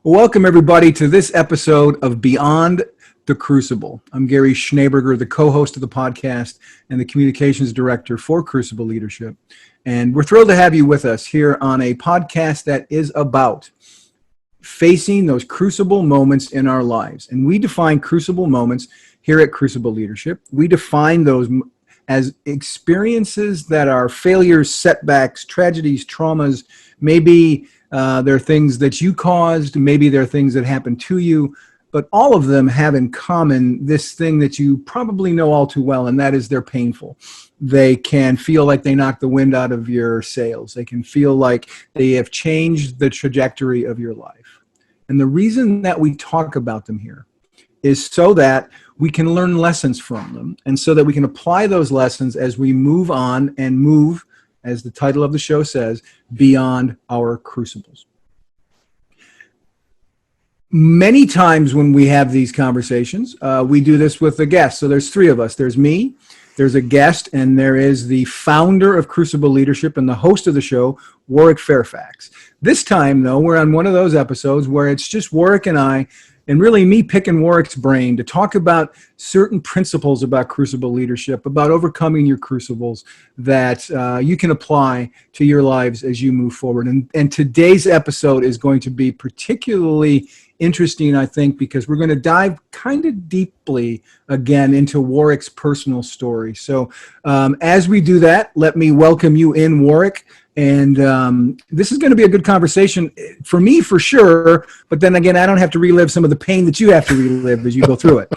Welcome, everybody, to this episode of Beyond the Crucible. I'm Gary Schneeberger, the co-host of the podcast and the communications director for Crucible Leadership. And we're thrilled to have you with us here on a podcast that is about facing those crucible moments in our lives. And we define crucible moments here at Crucible Leadership. We define those as experiences that are failures, setbacks, tragedies, traumas. Maybe there are things that you caused, maybe there are things that happened to you, but all of them have in common this thing that you probably know all too well, and that is they're painful. They can feel like they knock the wind out of your sails. They can feel like they have changed the trajectory of your life. And the reason that we talk about them here is so that we can learn lessons from them, and so that we can apply those lessons as we move on and move, as the title of the show says, beyond our crucibles. Many times when we have these conversations, we do this with a guest. So there's three of us. There's me, there's a guest, and there is the founder of Crucible Leadership and the host of the show, Warwick Fairfax. This time, though, we're on one of those episodes where it's just Warwick and I, and really me picking Warwick's brain to talk about certain principles about crucible leadership, about overcoming your crucibles that you can apply to your lives as you move forward. And today's episode is going to be particularly interesting, I think, because we're going to dive kind of deeply again into Warwick's personal story. So as we do that, let me welcome you in, Warwick. And this is going to be a good conversation for me, for sure. But then again, I don't have to relive some of the pain that you have to relive as you go through it.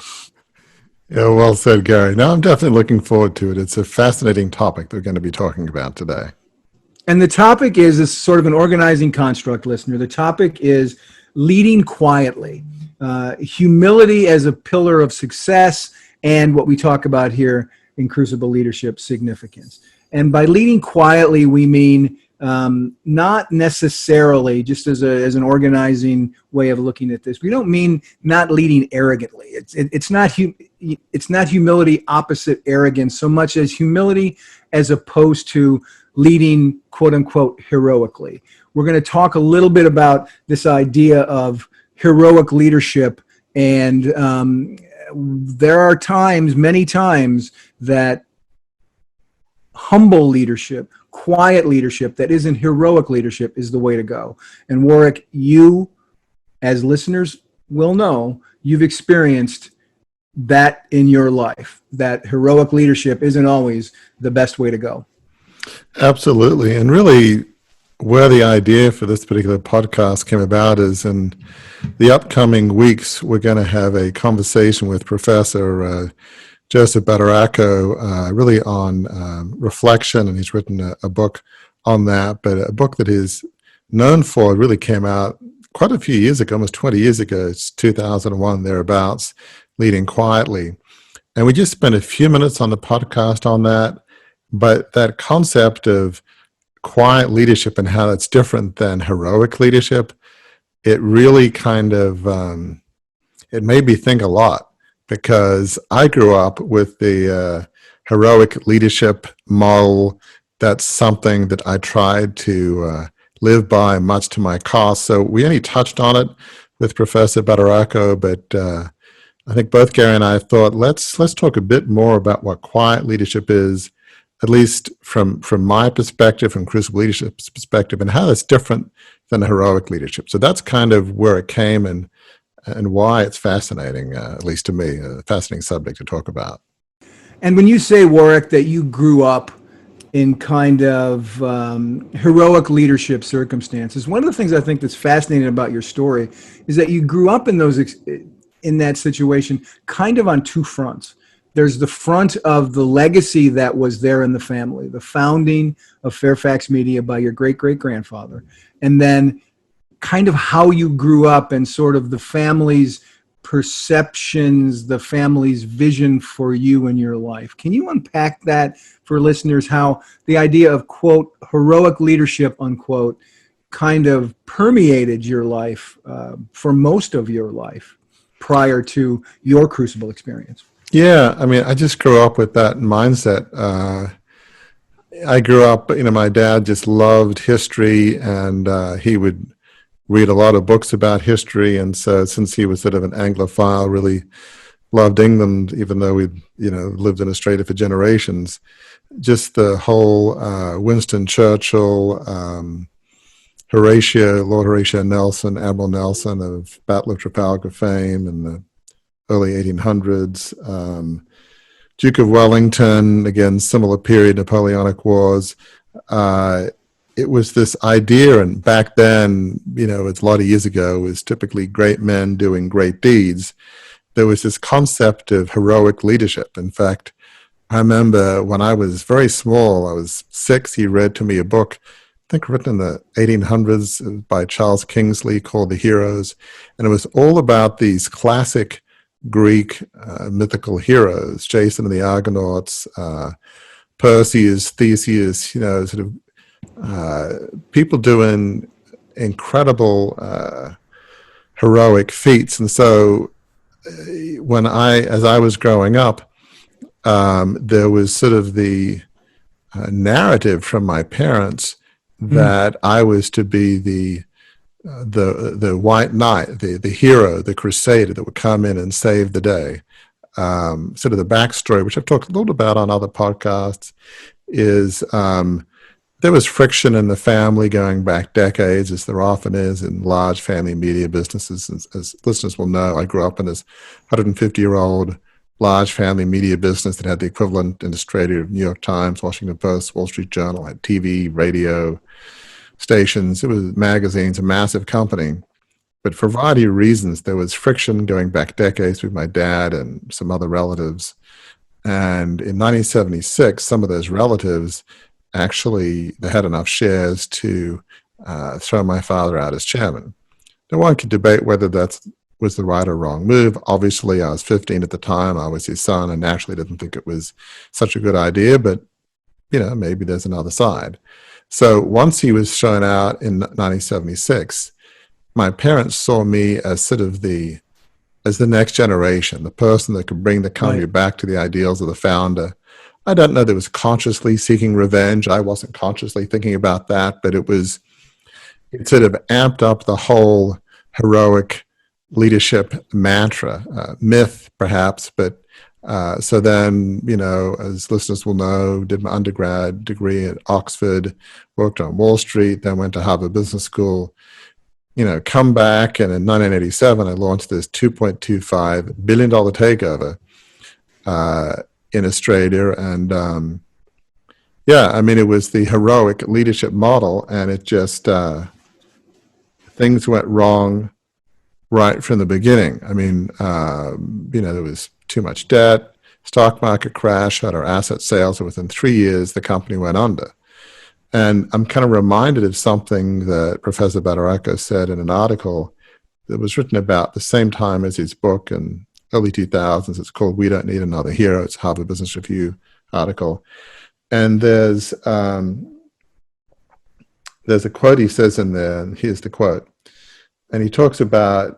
Yeah, well said, Gary. No, I'm definitely looking forward to it. It's a fascinating topic that we're going to be talking about today. And the topic is sort of an organizing construct, listener. The topic is leading quietly, humility as a pillar of success, and what we talk about here in Crucible Leadership, significance. And by leading quietly, we mean not necessarily, just as an organizing way of looking at this, we don't mean not leading arrogantly. It's not humility opposite arrogance so much as humility as opposed to leading, quote unquote, heroically. We're going to talk a little bit about this idea of heroic leadership, and there are times, many times, that humble leadership, quiet leadership that isn't heroic leadership is the way to go. And Warwick, you, as listeners will know, you've experienced that in your life, that heroic leadership isn't always the best way to go. Absolutely. And really, where the idea for this particular podcast came about is in the upcoming weeks, we're going to have a conversation with Professor Joseph Badaracco, really on reflection, and he's written a book on that, but a book that he's known for really came out quite a few years ago, almost 20 years ago. It's 2001, thereabouts, Leading Quietly. And we just spent a few minutes on the podcast on that, but that concept of quiet leadership and how that's different than heroic leadership, it really kind of, it made me think a lot. Because I grew up with the heroic leadership model. That's something that I tried to live by, much to my cost. So we only touched on it with Professor Badaracco, but I think both Gary and I thought, let's talk a bit more about what quiet leadership is, at least from my perspective, from Crucible Leadership's perspective, and how that's different than heroic leadership. So that's kind of where it came and why it's fascinating, at least to me, a fascinating subject to talk about. And when you say, Warwick, that you grew up in kind of heroic leadership circumstances, one of the things I think that's fascinating about your story is that you grew up in that situation kind of on two fronts. There's the front of the legacy that was there in the family, the founding of Fairfax Media by your great-great-grandfather, and then kind of how you grew up and sort of the family's perceptions, the family's vision for you in your life. Can you unpack that for listeners, how the idea of, quote, heroic leadership, unquote, kind of permeated your life for most of your life prior to your Crucible experience? Yeah, I mean, I just grew up with that mindset. I grew up, my dad just loved history, and he would read a lot of books about history. And so since he was sort of an Anglophile, really loved England, even though we'd, lived in Australia for generations, just the whole Winston Churchill, Lord Horatio Nelson, Admiral Nelson of Battle of Trafalgar fame in the early 1800s, Duke of Wellington, again, similar period, Napoleonic Wars. It was this idea, and back then, it's a lot of years ago, it was typically great men doing great deeds. There was this concept of heroic leadership. In fact, I remember when I was very small, I was 6, he read to me a book, I think written in the 1800s by Charles Kingsley called The Heroes. And it was all about these classic Greek mythical heroes, Jason and the Argonauts, Perseus, Theseus, people doing incredible heroic feats. And so as I was growing up, there was sort of the narrative from my parents that I was to be the white knight, the hero, the crusader that would come in and save the day. Sort of the backstory, which I've talked a little about on other podcasts, is there was friction in the family going back decades, as there often is in large family media businesses. As listeners will know, I grew up in this 150-year-old large family media business that had the equivalent illustrator of New York Times, Washington Post, Wall Street Journal, had TV, radio stations. It was magazines, a massive company. But for a variety of reasons, there was friction going back decades with my dad and some other relatives. And in 1976, some of those relatives actually, they had enough shares to throw my father out as chairman. Now, one could debate whether that was the right or wrong move. Obviously, I was 15 at the time. I was his son and naturally didn't think it was such a good idea, but, maybe there's another side. So once he was shown out in 1976, my parents saw me as sort of as the next generation, the person that could bring the company back to the ideals of the founder. I don't know that it was consciously seeking revenge. I wasn't consciously thinking about that, but it sort of amped up the whole heroic leadership mantra, myth perhaps, but so then, as listeners will know, did my undergrad degree at Oxford, worked on Wall Street, then went to Harvard Business School, come back, and in 1987, I launched this $2.25 billion takeover in Australia. And it was the heroic leadership model, and it just, things went wrong right from the beginning. There was too much debt, stock market crash, had our asset sales, and within 3 years, the company went under. And I'm kind of reminded of something that Professor Badaracco said in an article that was written about the same time as his book in early 2000s. It's called We Don't Need Another Hero. It's a Harvard Business Review article. And there's a quote he says in there, and here's the quote. And he talks about,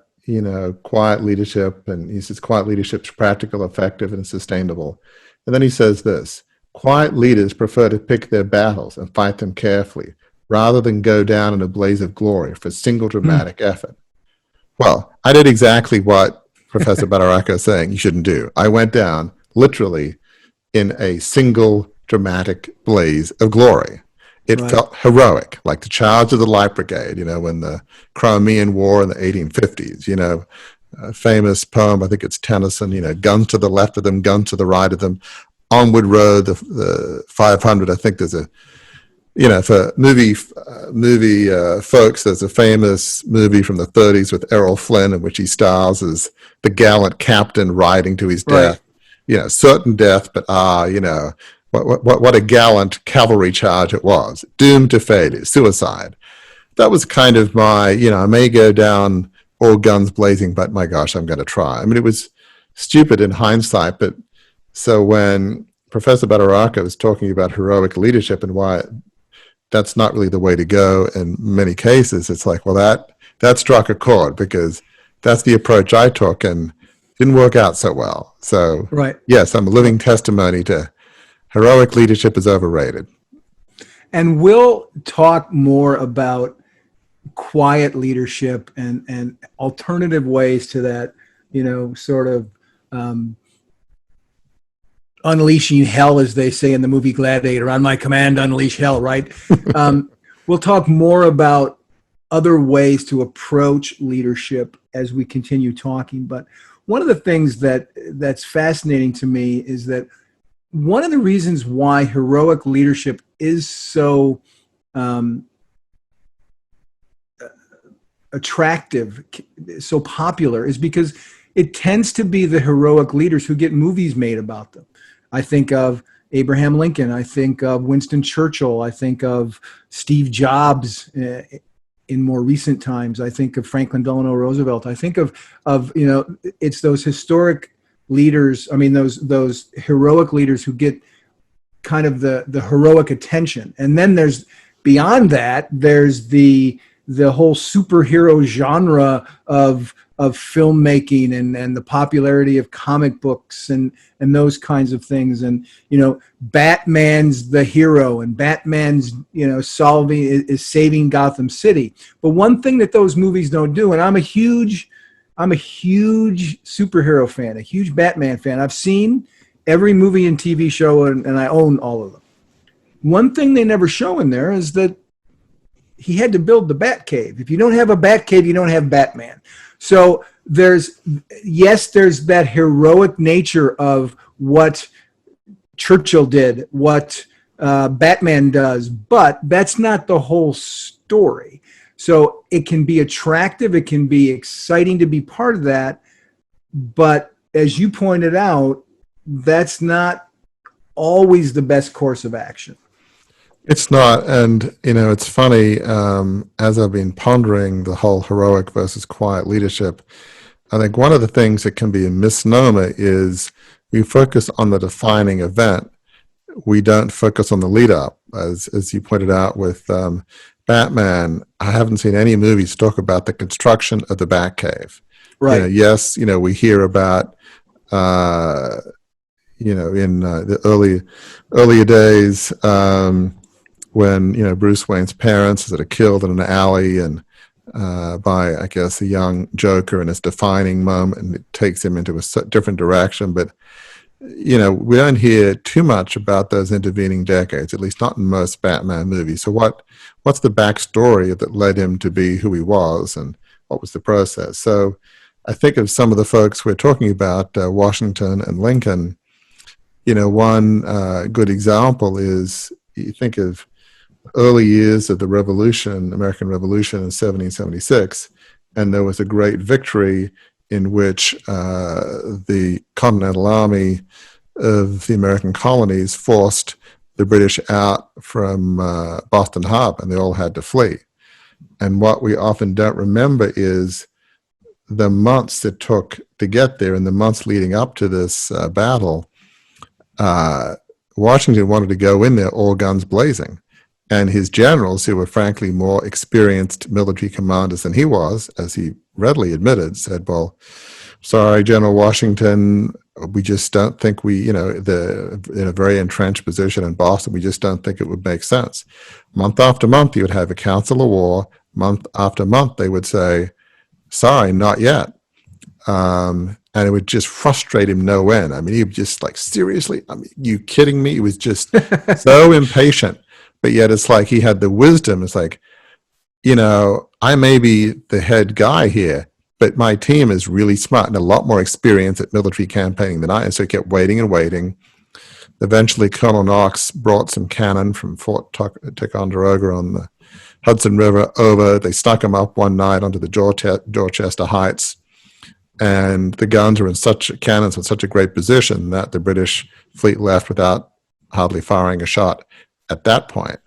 quiet leadership, and he says quiet leadership's practical, effective, and sustainable. And then he says this: quiet leaders prefer to pick their battles and fight them carefully, rather than go down in a blaze of glory for single dramatic effort. Well, I did exactly what Professor Badaracco is saying you shouldn't do. I went down literally in a single dramatic blaze of glory. It felt heroic, like the charge of the Light Brigade, when the Crimean War in the 1850s, a famous poem, I think it's Tennyson, guns to the left of them, guns to the right of them, onward road, the 500. I think there's for movie folks, there's a famous movie from the 30s with Errol Flynn in which he stars as the gallant captain riding to his death. Certain death, but what a gallant cavalry charge it was. Doomed to failure, suicide. That was kind of my, I may go down all guns blazing, but my gosh, I'm going to try. It was stupid in hindsight, but so when Professor Badaracco was talking about heroic leadership and why that's not really the way to go in many cases, it's like, well, that struck a chord because that's the approach I took and didn't work out so well. So yes, I'm a living testimony to heroic leadership is overrated. And we'll talk more about quiet leadership and alternative ways to that, sort of unleashing hell, as they say in the movie Gladiator. On my command, unleash hell, right? We'll talk more about other ways to approach leadership as we continue talking. But one of the things that's fascinating to me is that one of the reasons why heroic leadership is so attractive, so popular, is because it tends to be the heroic leaders who get movies made about them. I think of Abraham Lincoln. I think of Winston Churchill. I think of Steve Jobs in more recent times. I think of Franklin Delano Roosevelt. I think of it's those historic leaders. I mean, those heroic leaders who get kind of the heroic attention. And then there's beyond that, there's the whole superhero genre of filmmaking and the popularity of comic books and those kinds of things. And, Batman's the hero and Batman's, saving Gotham City. But one thing that those movies don't do, and I'm a huge superhero fan, a huge Batman fan. I've seen every movie and TV show and I own all of them. One thing they never show in there is that he had to build the Batcave. If you don't have a Batcave, you don't have Batman. So there's that heroic nature of what Churchill did, what Batman does, but that's not the whole story. So it can be attractive, it can be exciting to be part of that, but as you pointed out, that's not always the best course of action. It's not. And, it's funny, as I've been pondering the whole heroic versus quiet leadership, I think one of the things that can be a misnomer is we focus on the defining event. We don't focus on the lead up. As you pointed out with Batman, I haven't seen any movies talk about the construction of the Batcave. Right. Yes, we hear about, in the earlier days, when Bruce Wayne's parents are killed in an alley and by, I guess, a young Joker in his defining moment, and it takes him into a different direction. But we don't hear too much about those intervening decades, at least not in most Batman movies. So what's the backstory that led him to be who he was, and what was the process? So I think of some of the folks we're talking about, Washington and Lincoln. One good example is, you think of early years of the Revolution, American Revolution in 1776, and there was a great victory in which the Continental Army of the American colonies forced the British out from Boston Harbor, and they all had to flee. And what we often don't remember is the months it took to get there, and the months leading up to this battle. Washington wanted to go in there all guns blazing. And his generals, who were frankly more experienced military commanders than he was, as he readily admitted, said, well, sorry, General Washington, we just don't think in a very entrenched position in Boston, we just don't think it would make sense. Month after month, you would have a council of war. Month after month, they would say, sorry, not yet. And it would just frustrate him no end. I mean, he would just seriously, you kidding me? He was just so impatient. But yet it's like he had the wisdom. It's like, I may be the head guy here, but my team is really smart and a lot more experience at military campaigning than I am. So he kept waiting and waiting. Eventually, Colonel Knox brought some cannon from Fort Ticonderoga on the Hudson River over. They stuck them up one night onto the Dorchester Heights. And the guns were cannons in such a great position that the British fleet left without hardly firing a shot at that point.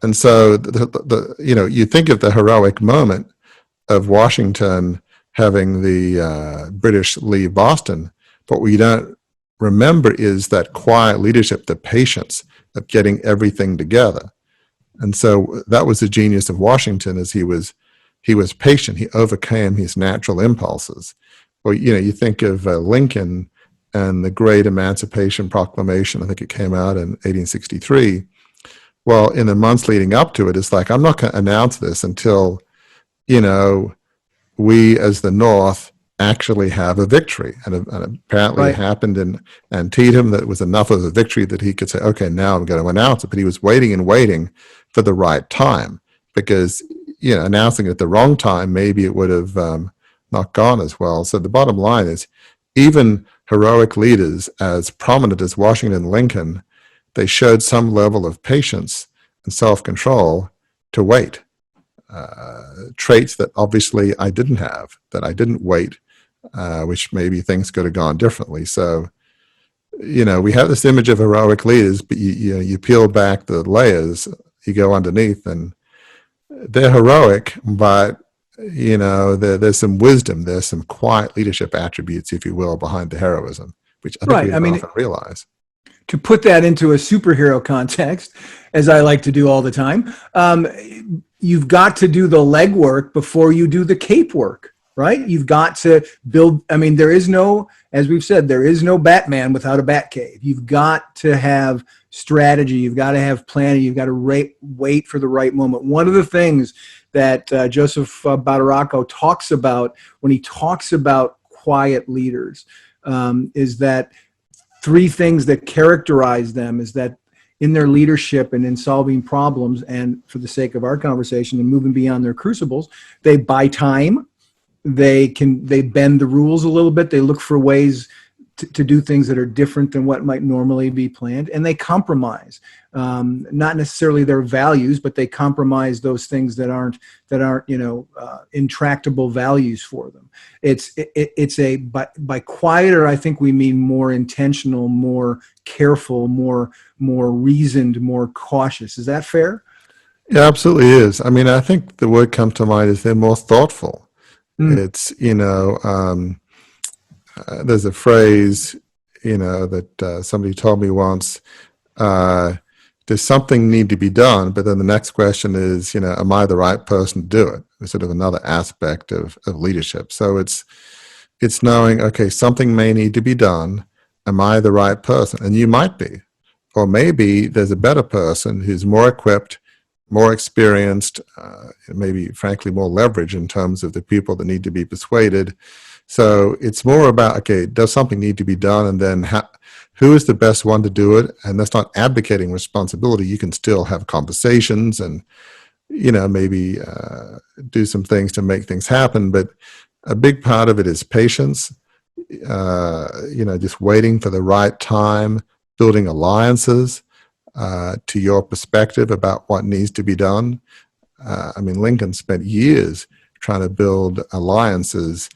And so you think of the heroic moment of Washington having the British leave Boston, but what you don't remember is that quiet leadership, the patience of getting everything together. And so that was the genius of Washington, is he was patient. He overcame his natural impulses. Well, you think of Lincoln and the Great Emancipation Proclamation. I think it came out in 1863. Well, in the months leading up to it, it's like, I'm not going to announce this until you know, we as the North actually have a victory. And apparently it Right. happened in Antietam that it was enough of a victory that he could say, okay, now I'm going to announce it. But he was waiting and waiting for the right time, because, you know, announcing it at the wrong time, maybe it would have not gone as well. So the bottom line is, even heroic leaders as prominent as Washington and Lincoln, they showed some level of patience and self-control to wait. Traits that obviously I didn't have, that I didn't wait, which maybe things could have gone differently. So, you know, we have this image of heroic leaders, but you peel back the layers, you go underneath, and they're heroic, but, you know, there's some wisdom, there's some quiet leadership attributes, if you will, behind the heroism, which I think we Right. I don't mean, often realize. to put that into a superhero context, as I like to do all the time, you've got to do the legwork before you do the cape work, right? You've got to build. I mean, there is no, as we've said, there is no Batman without a Batcave. You've got to have strategy. You've got to have planning. You've got to wait for the right moment. One of the things that Joseph Badaracco talks about when he talks about quiet leaders is that three things that characterize them is that in their leadership and in solving problems, and for the sake of our conversation and moving beyond their crucibles, they buy time. They bend the rules a little bit. They look for ways to do things that are different than what might normally be planned, and they compromise. Not necessarily their values, but they compromise those things that aren't intractable values for them. By quieter, I think we mean more intentional, more careful, more reasoned, more cautious. Is that fair? It absolutely is. I mean, I think the word comes to mind is they're more thoughtful. It's, you know, there's a phrase, you know, that somebody told me once, does something need to be done? But then the next question is, you know, am I the right person to do it? It's sort of another aspect of leadership. So it's knowing, okay, something may need to be done. Am I the right person? And you might be. Or maybe there's a better person who's more equipped, more experienced, maybe frankly more leverage in terms of the people that need to be persuaded. So it's more about, okay, does something need to be done, and then who is the best one to do it? And that's not abdicating responsibility. You can still have conversations and, you know, maybe do some things to make things happen. But a big part of it is patience, you know, just waiting for the right time, building alliances to your perspective about what needs to be done. I mean, Lincoln spent years trying to build alliances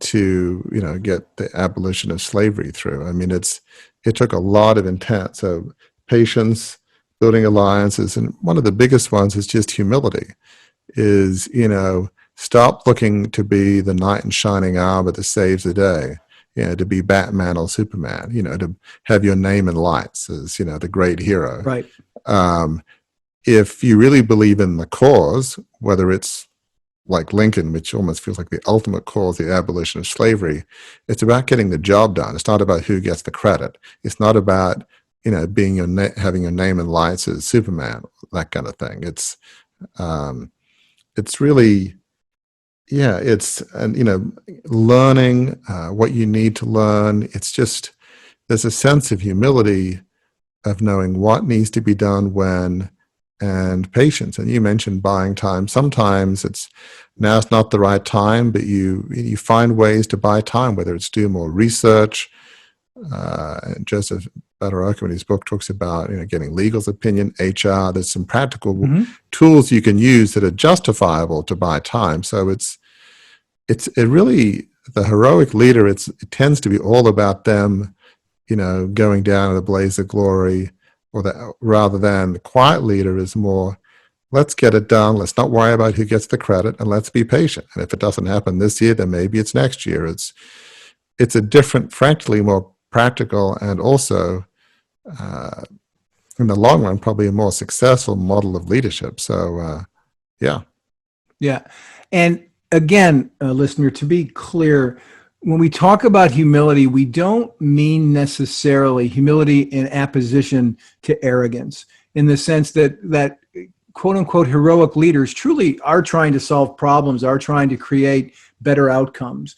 to, you know, get the abolition of slavery through. I mean, it took a lot of intent. So patience, building alliances, and one of the biggest ones is just humility. Is, you know, stop looking to be the knight in shining armor that saves the day. You know, to be Batman or Superman. You know, to have your name in lights as, you know, the great hero. Right. If you really believe in the cause, whether it's like Lincoln, which almost feels like the ultimate cause, the abolition of slavery, it's about getting the job done. It's not about who gets the credit. It's not about, you know, being having your name in lights as Superman, that kind of thing. It's really, yeah, and you know, learning what you need to learn. It's just, there's a sense of humility of knowing what needs to be done when, and patience. And you mentioned buying time. Sometimes now's not the right time, but you find ways to buy time, whether it's do more research. And Joseph Badaracco in his book talks about, you know, getting legal's opinion, HR. There's some practical tools you can use that are justifiable to buy time. So it really, the heroic leader, it tends to be all about them, you know, going down in a blaze of glory, rather than the quiet leader is more, let's get it done. Let's not worry about who gets the credit, and let's be patient. And if it doesn't happen this year, then maybe it's next year. It's a different, frankly, more practical, and also in the long run, probably a more successful model of leadership. So, yeah. Yeah. And again, listener, to be clear, when we talk about humility, we don't mean necessarily humility in apposition to arrogance, in the sense that quote unquote heroic leaders truly are trying to solve problems, are trying to create better outcomes.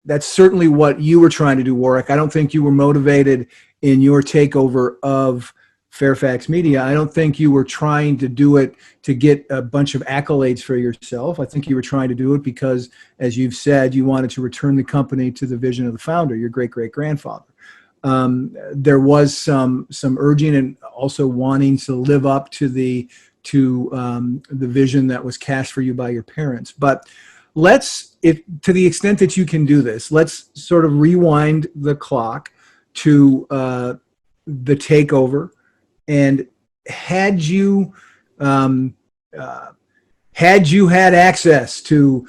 That's certainly what you were trying to do, Warwick. I don't think you were motivated in your takeover of Fairfax Media. I don't think you were trying to do it to get a bunch of accolades for yourself. I think you were trying to do it because, as you've said, you wanted to return the company to the vision of the founder, your great-great-grandfather. There was some urging and also wanting to live up to the vision that was cast for you by your parents. But to the extent that you can do this, let's sort of rewind the clock to the takeover. And had you had access to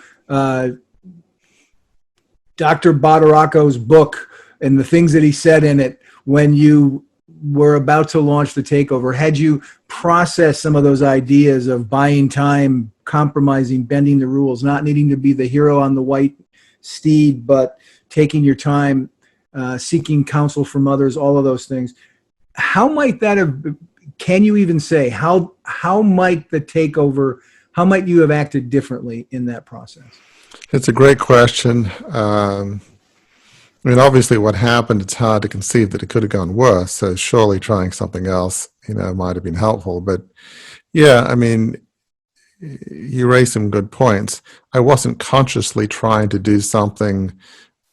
Dr. Badaracco's book and the things that he said in it when you were about to launch the takeover, had you processed some of those ideas of buying time, compromising, bending the rules, not needing to be the hero on the white steed, but taking your time, seeking counsel from others, all of those things, how might that have, can you even say, how might the takeover, how might you have acted differently in that process? It's a great question. I mean, obviously what happened, it's hard to conceive that it could have gone worse. So surely trying something else, might have been helpful. But yeah, I mean, you raised some good points. I wasn't consciously trying to do something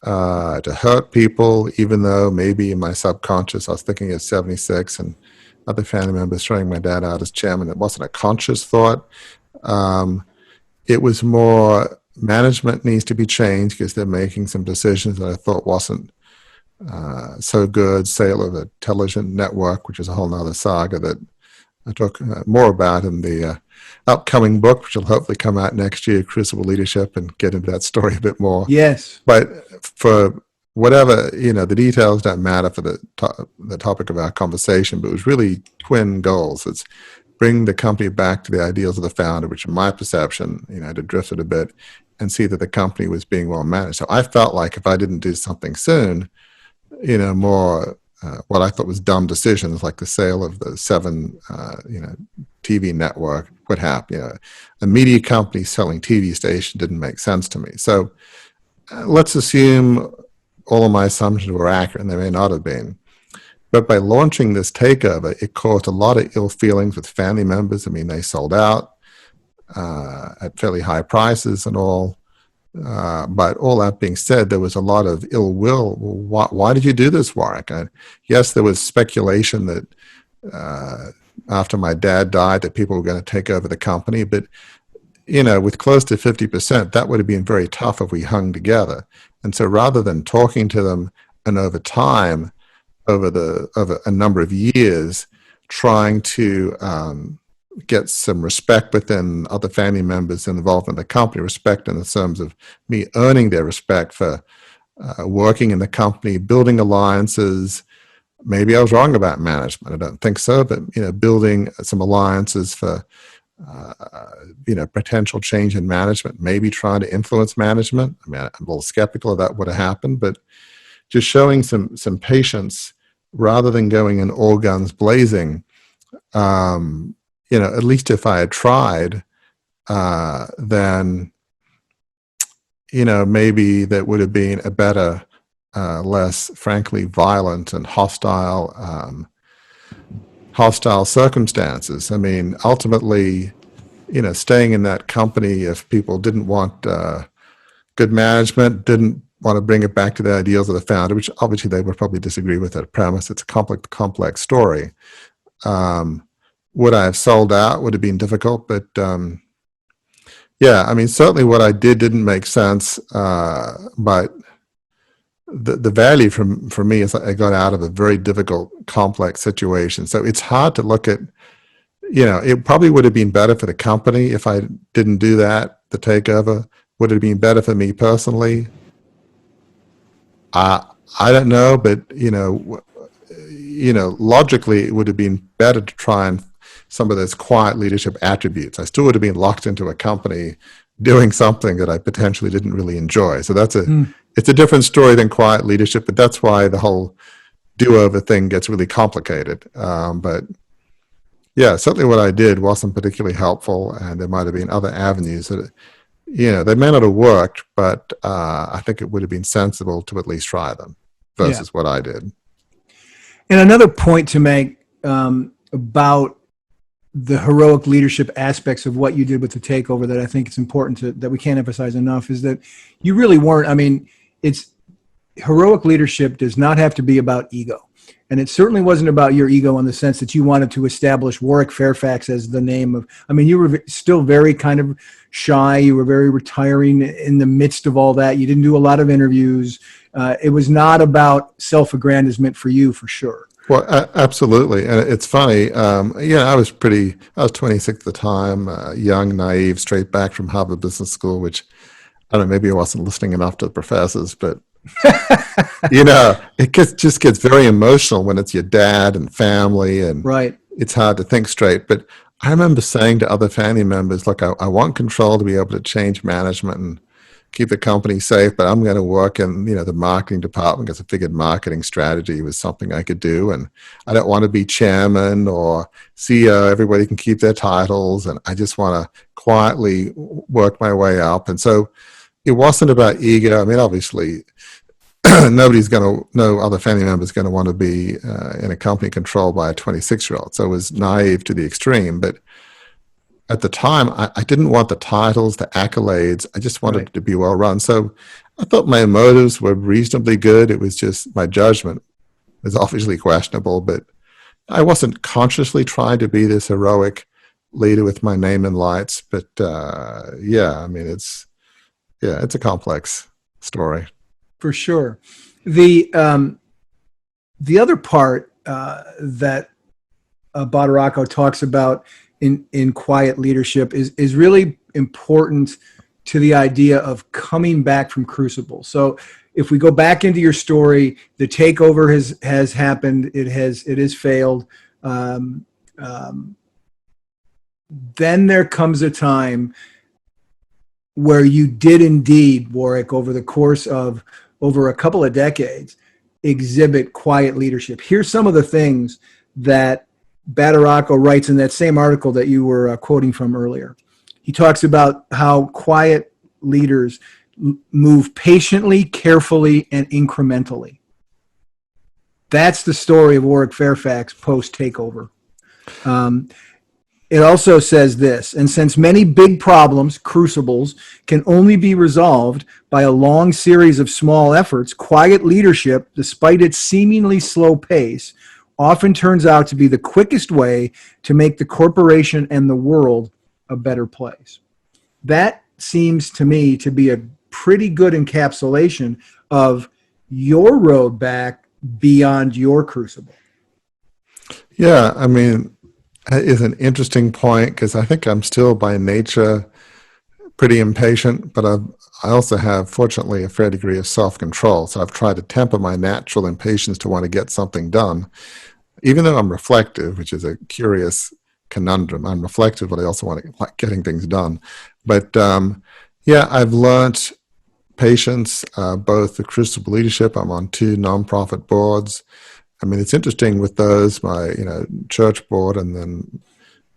to hurt people, even though maybe in my subconscious I was thinking of 76 and other family members throwing my dad out as chairman. It wasn't a conscious thought. It was more management needs to be changed because they're making some decisions that I thought wasn't so good. Sale of a television network, which is a whole nother saga that I talk more about in the upcoming book, which will hopefully come out next year, Crucible Leadership, and get into that story a bit more. Yes. But for whatever, the details don't matter for the topic of our conversation, but it was really twin goals. It's bring the company back to the ideals of the founder, which in my perception, had drifted a bit, and see that the company was being well managed. So I felt like if I didn't do something soon, more what I thought was dumb decisions, like the sale of the 7, TV network, would happen. A media company selling TV station didn't make sense to me. So let's assume all of my assumptions were accurate, and they may not have been. But by launching this takeover, it caused a lot of ill feelings with family members. I mean, they sold out at fairly high prices and all. But all that being said, there was a lot of ill will. Why did you do this, Warwick? Yes, there was speculation that after my dad died that people were going to take over the company. But, with close to 50%, that would have been very tough if we hung together. And so rather than talking to them and over time, over a number of years, trying to get some respect within other family members involved in the company, respect in the terms of me earning their respect for working in the company, building alliances. Maybe I was wrong about management. I don't think so, but building some alliances for potential change in management, maybe trying to influence management. I mean, I'm a little skeptical of that would have happened, but just showing some patience rather than going in all guns blazing. At least if I had tried, then, maybe that would have been a better, less, frankly, violent and hostile circumstances. I mean, ultimately, staying in that company, if people didn't want good management, didn't want to bring it back to the ideals of the founder, which obviously they would probably disagree with that premise. It's a complex story. Would I have sold out? Would have been difficult, but yeah, I mean, certainly what I did didn't make sense, but the value for me is I got out of a very difficult, complex situation. So it's hard to look at, it probably would have been better for the company if I didn't do that, the takeover. Would it have been better for me personally? I don't know, but logically, it would have been better to try and some of those quiet leadership attributes. I still would have been locked into a company doing something that I potentially didn't really enjoy. So it's a different story than quiet leadership, but that's why the whole do-over thing gets really complicated. But yeah, certainly what I did wasn't particularly helpful, and there might have been other avenues that, they may not have worked, but I think it would have been sensible to at least try them Yeah. versus what I did. And another point to make about the heroic leadership aspects of what you did with the takeover that I think it's important that we can't emphasize enough is that you really weren't. I mean, it's heroic leadership does not have to be about ego. And it certainly wasn't about your ego in the sense that you wanted to establish Warwick Fairfax as the name of, I mean, you were still very kind of shy. You were very retiring in the midst of all that. You didn't do a lot of interviews. It was not about self-aggrandizement for you, for sure. Well, absolutely. And it's funny. I was 26 at the time, young, naive, straight back from Harvard Business School, which I don't know, maybe I wasn't listening enough to the professors, but it just gets very emotional when it's your dad and family, and Right. it's hard to think straight. But I remember saying to other family members, look, I want control to be able to change management and keep the company safe, but I'm going to work in, the marketing department because I figured marketing strategy was something I could do. And I don't want to be chairman or CEO. Everybody can keep their titles. And I just want to quietly work my way up. And so it wasn't about ego. I mean, obviously, no other family member is going to want to be in a company controlled by a 26-year-old. So it was naive to the extreme. But at the time, I didn't want the titles, the accolades. I just wanted it to be well run. So I thought my motives were reasonably good. It was just my judgment was obviously questionable, but I wasn't consciously trying to be this heroic leader with my name in lights. But it's a complex story. For sure. The other part that Badaracco talks about in quiet leadership is really important to the idea of coming back from crucible. So if we go back into your story, the takeover has happened. It has failed. Then there comes a time where you did indeed, Warwick, over the course of over a couple of decades, exhibit quiet leadership. Here's some of the things that Badaracco writes in that same article that you were quoting from earlier. He talks about how quiet leaders move patiently, carefully, and incrementally. That's the story of Warwick Fairfax post-takeover. It also says this, and since many big problems, crucibles, can only be resolved by a long series of small efforts, quiet leadership, despite its seemingly slow pace, often turns out to be the quickest way to make the corporation and the world a better place. That seems to me to be a pretty good encapsulation of your road back beyond your crucible. Yeah, I mean, that is an interesting point because I think I'm still by nature pretty impatient, but I also have, fortunately, a fair degree of self-control. So I've tried to temper my natural impatience to want to get something done. Even though I'm reflective, which is a curious conundrum. I'm reflective, but I also want to like getting things done. But I've learned patience, both the Crucible leadership. I'm on 2 nonprofit boards. I mean, it's interesting with those, my church board and then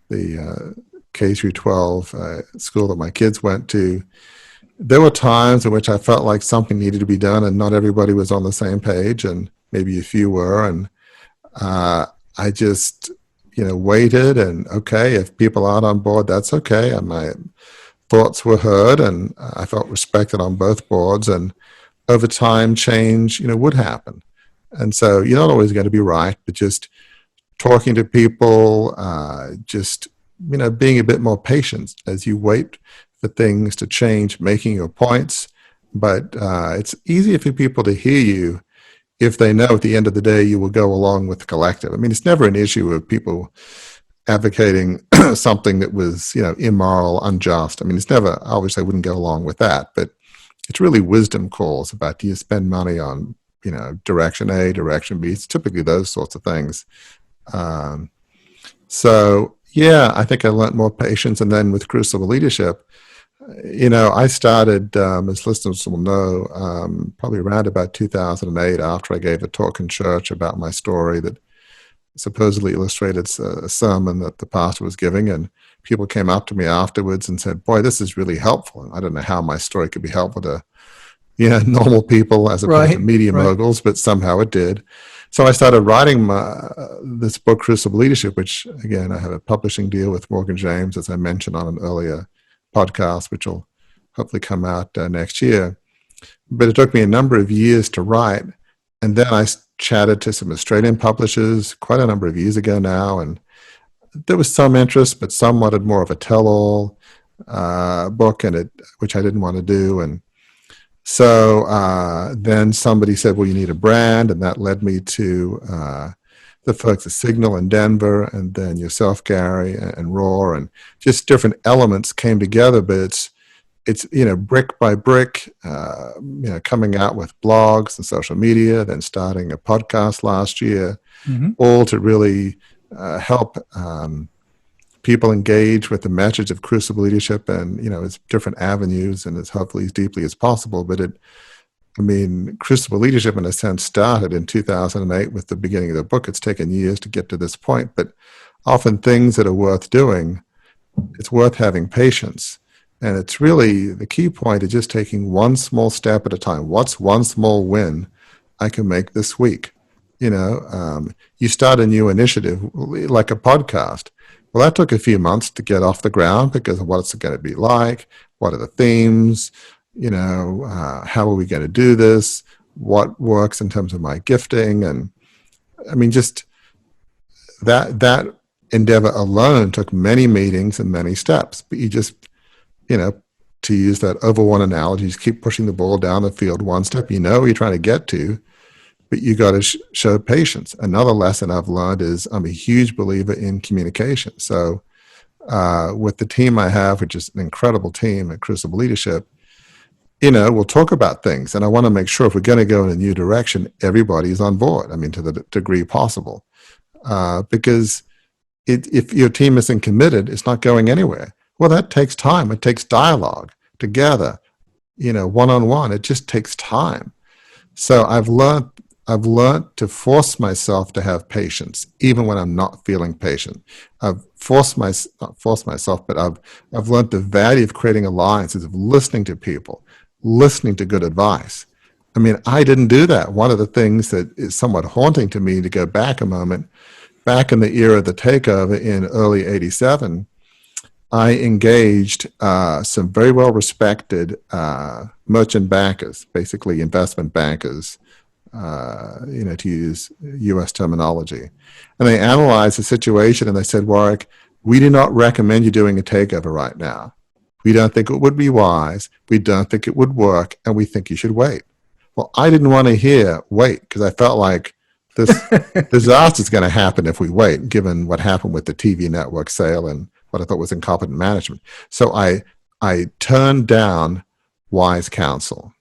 the K through 12 school that my kids went to. There were times in which I felt like something needed to be done and not everybody was on the same page, and maybe a few were. And I just, waited, and okay, if people aren't on board, that's okay. And my thoughts were heard, and I felt respected on both boards. And over time, change, would happen. And so you're not always going to be right, but just talking to people, being a bit more patient as you wait for things to change, making your points. But it's easier for people to hear you if they know at the end of the day you will go along with the collective. I mean, it's never an issue of people advocating something that was, immoral, unjust. I mean, it's never, obviously I wouldn't go along with that, but it's really wisdom calls about, do you spend money on, direction A, direction B? It's typically those sorts of things. I think I learned more patience. And then with Crucible leadership, I started, as listeners will know, probably around about 2008 after I gave a talk in church about my story that supposedly illustrated a sermon that the pastor was giving, and people came up to me afterwards and said, "Boy, this is really helpful." And I don't know how my story could be helpful to normal people as opposed to Right, media right. moguls, but somehow it did. So I started writing this book, Crucible Leadership, which again I have a publishing deal with Morgan James, as I mentioned on an earlier podcast, which will hopefully come out next year. But it took me a number of years to write. And then I chatted to some Australian publishers quite a number of years ago now. And there was some interest, but some wanted more of a tell-all book, which I didn't want to do. And so then somebody said, well, you need a brand. And that led me to the folks at Signal in Denver, and then yourself, Gary, and Roar, and just different elements came together. But it's brick by brick, coming out with blogs and social media, then starting a podcast last year, all to really help people engage with the message of Crucible Leadership, and its different avenues, and as hopefully as deeply as possible. But Crucible Leadership in a sense started in 2008 with the beginning of the book. It's taken years to get to this point, but often things that are worth doing, it's worth having patience. And it's really, the key point is just taking one small step at a time. What's one small win I can make this week? You start a new initiative, like a podcast. Well, that took a few months to get off the ground because of what's it going to be like? What are the themes? How are we going to do this? What works in terms of my gifting? And just that endeavor alone took many meetings and many steps. But you just, to use that over one analogy, just keep pushing the ball down the field one step. You're trying to get to, but you got to show patience. Another lesson I've learned is I'm a huge believer in communication. So with the team I have, which is an incredible team at Crucible Leadership, we'll talk about things. And I want to make sure if we're going to go in a new direction, everybody's on board, to the degree possible. Because if your team isn't committed, it's not going anywhere. Well, that takes time. It takes dialogue together, one-on-one. It just takes time. So I've learned to force myself to have patience, even when I'm not feeling patient. I've not forced myself, but I've learned the value of creating alliances, of listening to people, listening to good advice. I didn't do that. One of the things that is somewhat haunting to me, to go back a moment, back in the era of the takeover in early '87, I engaged some very well-respected merchant bankers, basically investment bankers, to use U.S. terminology. And they analyzed the situation, and they said, Warwick, we do not recommend you doing a takeover right now. We don't think it would be wise. We don't think it would work, and we think you should wait. Well, I didn't want to hear wait, because I felt like this disaster is going to happen if we wait, given what happened with the TV network sale and what I thought was incompetent management. So I turned down wise counsel.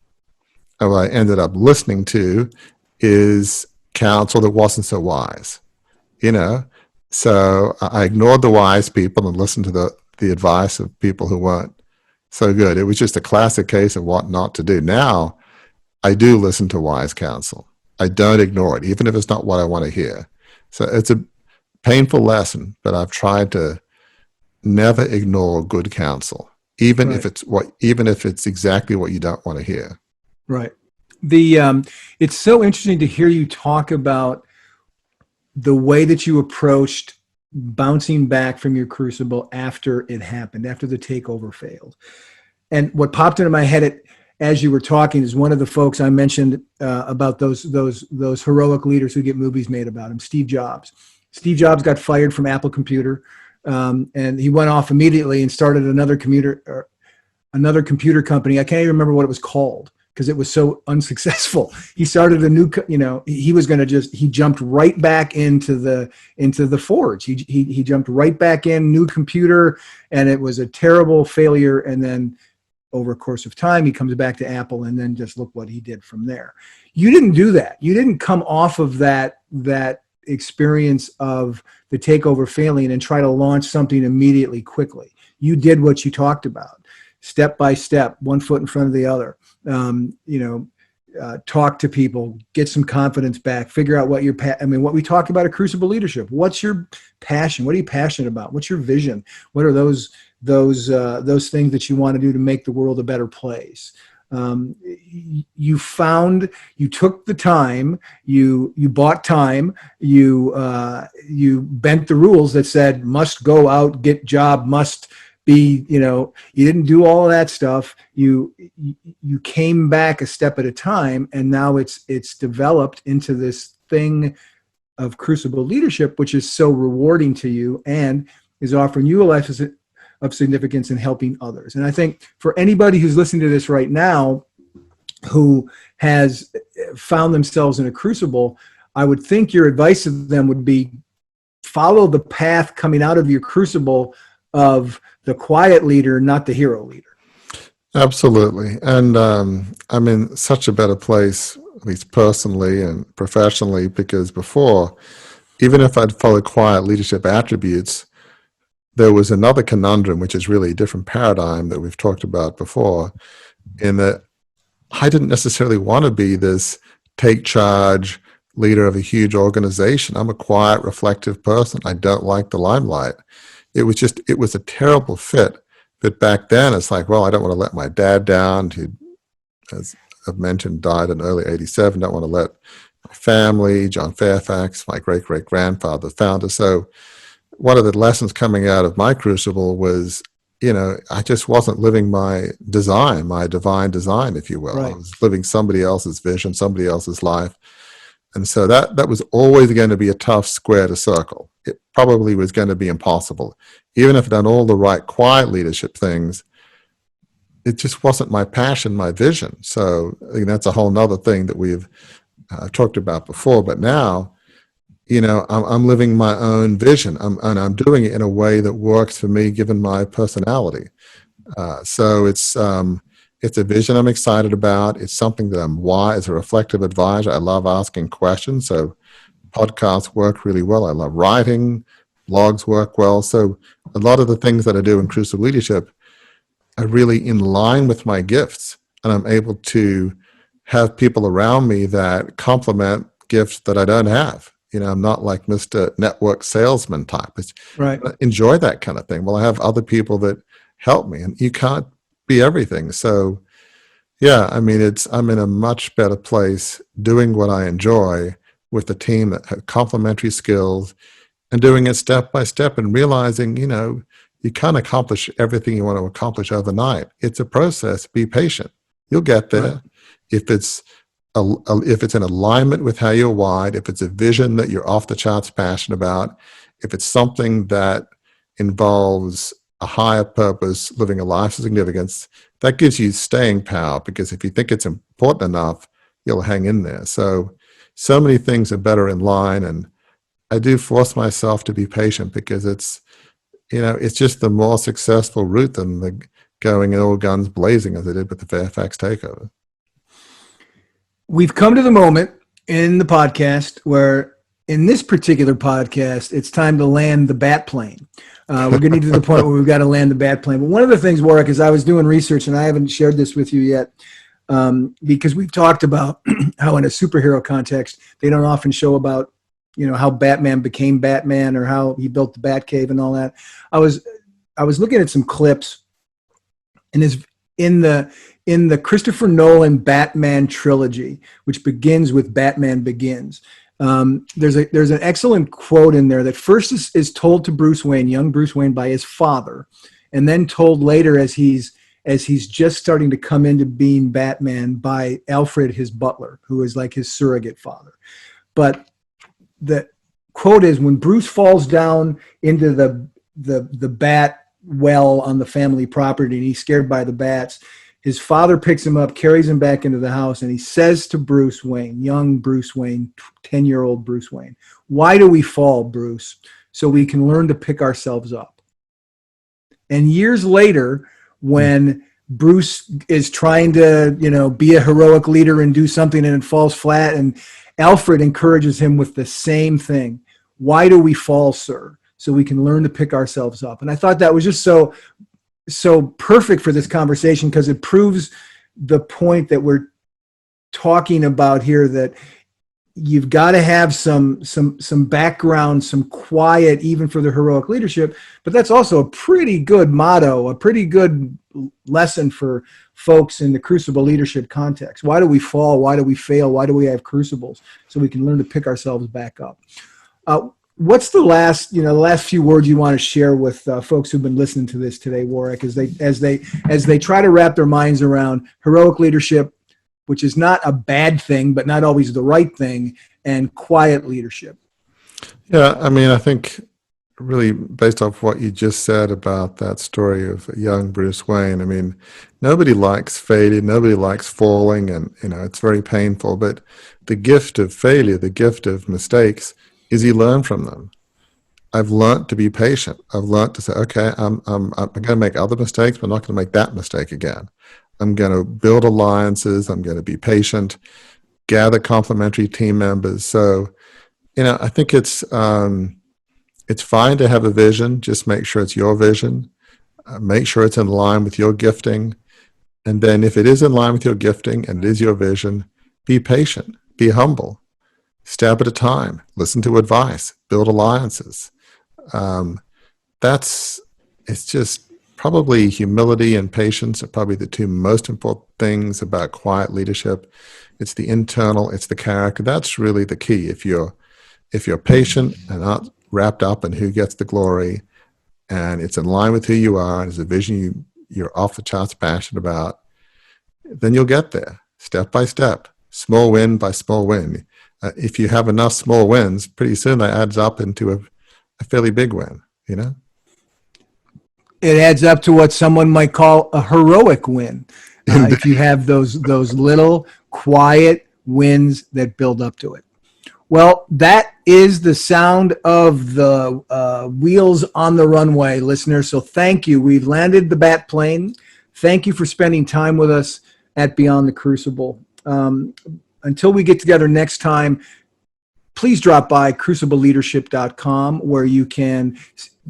And what I ended up listening to is counsel that wasn't so wise, So I ignored the wise people and listened to the advice of people who weren't so good. It was just a classic case of what not to do. Now, I do listen to wise counsel. I don't ignore it, even if it's not what I want to hear. So it's a painful lesson, but I've tried to never ignore good counsel, even Right. if it's exactly what you don't want to hear. Right. It's so interesting to hear you talk about the way that you approached bouncing back from your crucible after it happened, after the takeover failed. And what popped into my head as you were talking is one of the folks I mentioned about those heroic leaders who get movies made about him, Steve Jobs. Steve Jobs got fired from Apple Computer, and he went off immediately and started another computer company. I can't even remember what it was called, because it was so unsuccessful. He started a new, he jumped right back into the forge. He jumped right back in, new computer, and it was a terrible failure. And then over a course of time, he comes back to Apple, and then just look what he did from there. You didn't do that. You didn't come off of that experience of the takeover failing and try to launch something immediately, quickly. You did what you talked about, step by step, one foot in front of the other. talk to people, get some confidence back, figure out what what we talk about at Crucible Leadership. What's your passion? What are you passionate about? What's your vision? What are those things that you want to do to make the world a better place? You took the time, you bought time, you bent the rules that said must go out, get job, must be, you didn't do all of that stuff. You came back a step at a time, and now it's developed into this thing of Crucible Leadership, which is so rewarding to you and is offering you a life of significance in helping others. And I think for anybody who's listening to this right now who has found themselves in a crucible, I would think your advice to them would be follow the path coming out of your crucible of the quiet leader, not the hero leader. Absolutely. And I'm in such a better place, at least personally and professionally, because before, even if I'd followed quiet leadership attributes, there was another conundrum, which is really a different paradigm that we've talked about before, in that I didn't necessarily want to be this take charge leader of a huge organization. I'm a quiet, reflective person. I don't like the limelight. It was a terrible fit. But back then, it's like, well, I don't want to let my dad down, who, as I've mentioned, died in early '87. Don't want to let my family, John Fairfax, my great-great-grandfather, the founder. So one of the lessons coming out of my crucible was, I just wasn't living my design, my divine design, if you will. Right. I was living somebody else's vision, somebody else's life. And so that was always going to be a tough square to circle. It probably was going to be impossible. Even if I'd done all the right quiet leadership things, it just wasn't my passion, my vision. So I think that's a whole nother thing that we've talked about before. But now, I'm living my own vision, and I'm doing it in a way that works for me, given my personality. So it's a vision I'm excited about. It's something that I'm as a reflective advisor. I love asking questions. So podcasts work really well. I love writing. Blogs work well. So a lot of the things that I do in Crucible Leadership are really in line with my gifts, and I'm able to have people around me that complement gifts that I don't have. I'm not like Mr. Network Salesman type. Right. I enjoy that kind of thing. Well, I have other people that help me, and you can't be everything. So, yeah, I'm in a much better place doing what I enjoy with a team that have complementary skills and doing it step by step and realizing, you can't accomplish everything you want to accomplish overnight. It's a process. Be patient. You'll get there. Right. If it's in alignment with how you're wired, if it's a vision that you're off the charts passionate about, if it's something that involves a higher purpose, living a life of significance, that gives you staying power, because if you think it's important enough, you'll hang in there. So many things are better in line, and I do force myself to be patient, because it's just the more successful route than the going all guns blazing as I did with the Fairfax takeover. We've come to the moment in the podcast where, in this particular podcast, it's time to land the bat plane. We're getting to the point where we've got to land the bat plane. But one of the things, Warwick, is I was doing research, and I haven't shared this with you yet, because we've talked about how in a superhero context, they don't often show about, how Batman became Batman or how he built the Batcave and all that. I was looking at some clips, and in the Christopher Nolan Batman trilogy, which begins with Batman Begins, there's an excellent quote in there that first is told to Bruce Wayne, young Bruce Wayne, by his father, and then told later as he's just starting to come into being Batman by Alfred, his butler, who is like his surrogate father. But the quote is, when Bruce falls down into the bat well on the family property and he's scared by the bats, his father picks him up, carries him back into the house, and he says to Bruce Wayne, young Bruce Wayne, 10-year-old Bruce Wayne, "Why do we fall, Bruce? So we can learn to pick ourselves up." And years later, when Bruce is trying to, be a heroic leader and do something and it falls flat, and Alfred encourages him with the same thing. "Why do we fall, sir? So we can learn to pick ourselves up." And I thought that was just so perfect for this conversation, because it proves the point that talking about here that you've got to have some background, some quiet, even for the heroic leadership. But that's also a pretty good motto, a pretty good lesson for folks in the crucible leadership context. Why do we fall? Why do we fail? Why do we have crucibles? So we can learn to pick ourselves back up. What's the last few words you want to share with folks who've been listening to this today, Warwick, as they try to wrap their minds around heroic leadership, which is not a bad thing, but not always the right thing, and quiet leadership? Yeah, I mean, I think really based off what you just said about that story of young Bruce Wayne, I mean, nobody likes failure, nobody likes falling, and it's very painful, but the gift of failure, the gift of mistakes, is you learn from them. I've learned to be patient. I've learned to say, okay, I'm going to make other mistakes, but I'm not going to make that mistake again. I'm going to build alliances. I'm going to be patient, gather complementary team members. So, I think it's fine to have a vision. Just make sure it's your vision. Make sure it's in line with your gifting. And then if it is in line with your gifting and it is your vision, be patient, be humble, step at a time, listen to advice, build alliances. It's just probably humility and patience are probably the two most important things about quiet leadership. It's the internal, it's the character. That's really the key. If you're patient and not wrapped up in who gets the glory, and it's in line with who you are, and it's a vision you're off the charts passionate about, then you'll get there, step by step, small win by small win. If you have enough small wins, pretty soon that adds up into a fairly big win, It adds up to what someone might call a heroic win. If you have those little quiet wins that build up to it. Well, that is the sound of the wheels on the runway, listeners. So thank you. We've landed the bat plane. Thank you for spending time with us at Beyond the Crucible. Until we get together next time, please drop by crucibleleadership.com, where you can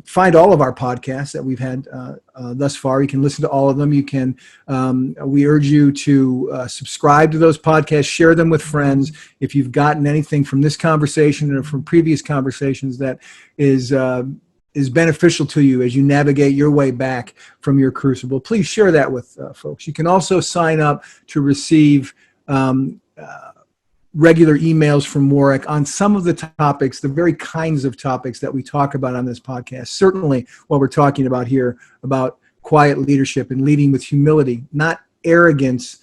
find all of our podcasts that we've had thus far. You can listen to all of them. We urge you to subscribe to those podcasts, share them with friends. If you've gotten anything from this conversation or from previous conversations that is beneficial to you as you navigate your way back from your crucible, please share that with folks. You can also sign up to receive regular emails from Warwick on some of the topics, the very kinds of topics that we talk about on this podcast. Certainly what we're talking about here, about quiet leadership and leading with humility, not arrogance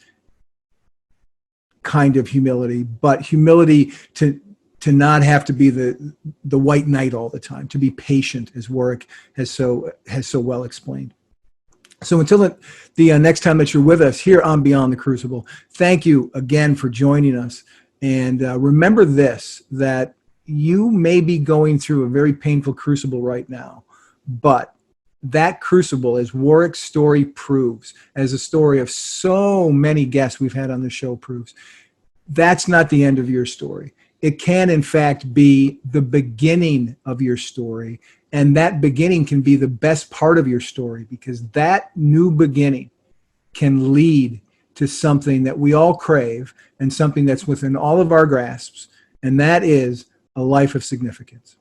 kind of humility, but humility to not have to be the white knight all the time, to be patient, as Warwick has so well explained. So until the next time that you're with us here on Beyond the Crucible, thank you again for joining us. And remember this, that you may be going through a very painful crucible right now, but that crucible, as Warwick's story proves, as the story of so many guests we've had on the show proves, that's not the end of your story. It can, in fact, be the beginning of your story, and that beginning can be the best part of your story, because that new beginning can lead to something that we all crave and something that's within all of our grasps, and that is a life of significance.